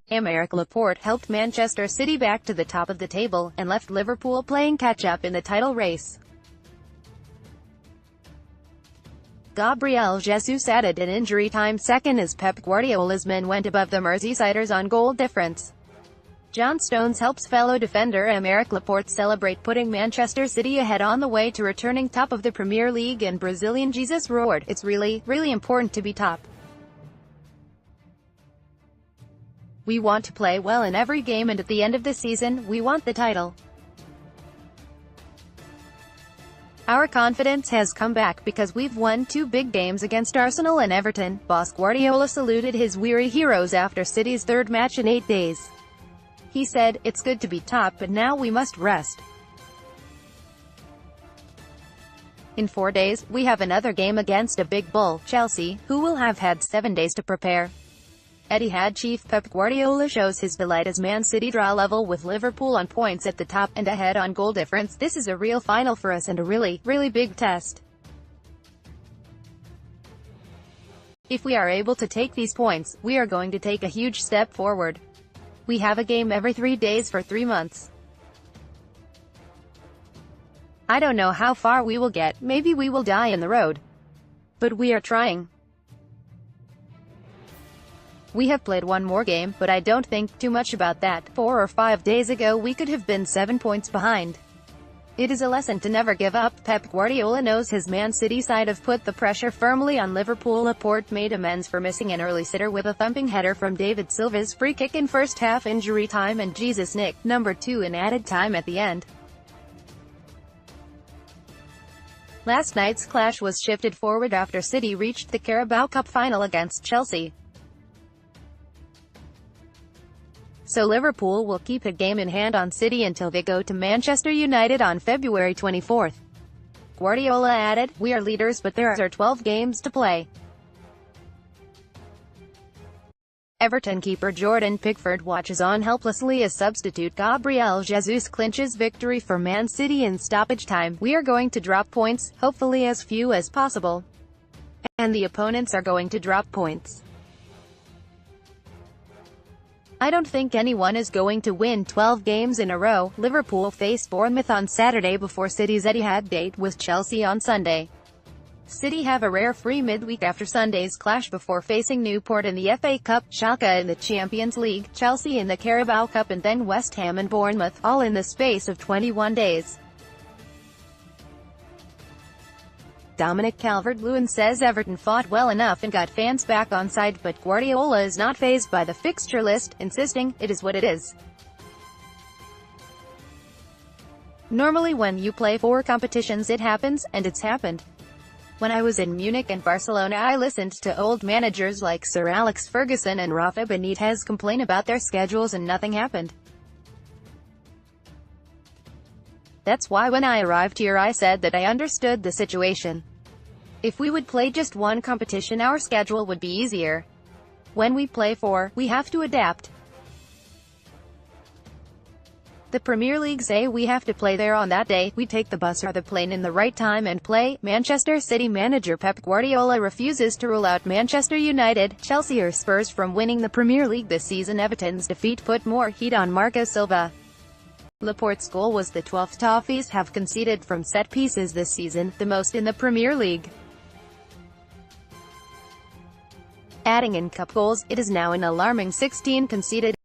Aymeric Laporte helped Manchester City back to the top of the table, and left Liverpool playing catch-up in the title race. Gabriel Jesus added an injury-time second as Pep Guardiola's men went above the Merseysiders on goal difference. John Stones helps fellow defender Aymeric Laporte celebrate putting Manchester City ahead on the way to returning top of the Premier League, and Brazilian Jesus roared, "It's really important to be top. We want to play well in every game, and at the end of the season, we want the title. Our confidence has come back because we've won 2 big games against Arsenal and Everton." Boss Guardiola saluted his weary heroes after City's 3rd match in 8 days. He said, "It's good to be top, but now we must rest. In 4 days, we have another game against a big bull, Chelsea, who will have had 7 days to prepare." Etihad chief Pep Guardiola shows his delight as Man City draw level with Liverpool on points at the top, and ahead on goal difference. "This is a real final for us and a really big test. If we are able to take these points, we are going to take a huge step forward. We have a game every 3 days for 3 months. I don't know how far we will get, maybe we will die in the road. But we are trying. We have played 1 more game, but I don't think too much about that. 4 or 5 days ago we could have been 7 points behind. It is a lesson to never give up." Pep Guardiola knows his Man City side have put the pressure firmly on Liverpool. Laporte made amends for missing an early sitter with a thumping header from David Silva's free kick in first half injury time, and Jesus nicked number 2 in added time at the end. Last night's clash was shifted forward after City reached the Carabao Cup final against Chelsea. So Liverpool will keep a game in hand on City until they go to Manchester United on February 24th. Guardiola added, "We are leaders, but there are 12 games to play." Everton keeper Jordan Pickford watches on helplessly as substitute Gabriel Jesus clinches victory for Man City in stoppage time. "We are going to drop points, hopefully as few as possible. And the opponents are going to drop points. I don't think anyone is going to win 12 games in a row." Liverpool face Bournemouth on Saturday before City's Etihad date with Chelsea on Sunday. City have a rare free midweek after Sunday's clash before facing Newport in the FA Cup, Schalke in the Champions League, Chelsea in the Carabao Cup, and then West Ham and Bournemouth, all in the space of 21 days. Dominic Calvert-Lewin says Everton fought well enough and got fans back on side, but Guardiola is not fazed by the fixture list, insisting, "It is what it is. Normally when you play 4 competitions it happens, and it's happened. When I was in Munich and Barcelona I listened to old managers like Sir Alex Ferguson and Rafa Benitez complain about their schedules and nothing happened. That's why when I arrived here I said that I understood the situation. If we would play just 1 competition our schedule would be easier. When we play 4, we have to adapt. The Premier League say we have to play there on that day, we take the bus or the plane in the right time and play." Manchester City manager Pep Guardiola refuses to rule out Manchester United, Chelsea or Spurs from winning the Premier League this season. Everton's defeat put more heat on Marco Silva. Laporte's goal was the 12th Toffees have conceded from set pieces this season, the most in the Premier League. Adding in cup goals, it is now an alarming 16 conceded.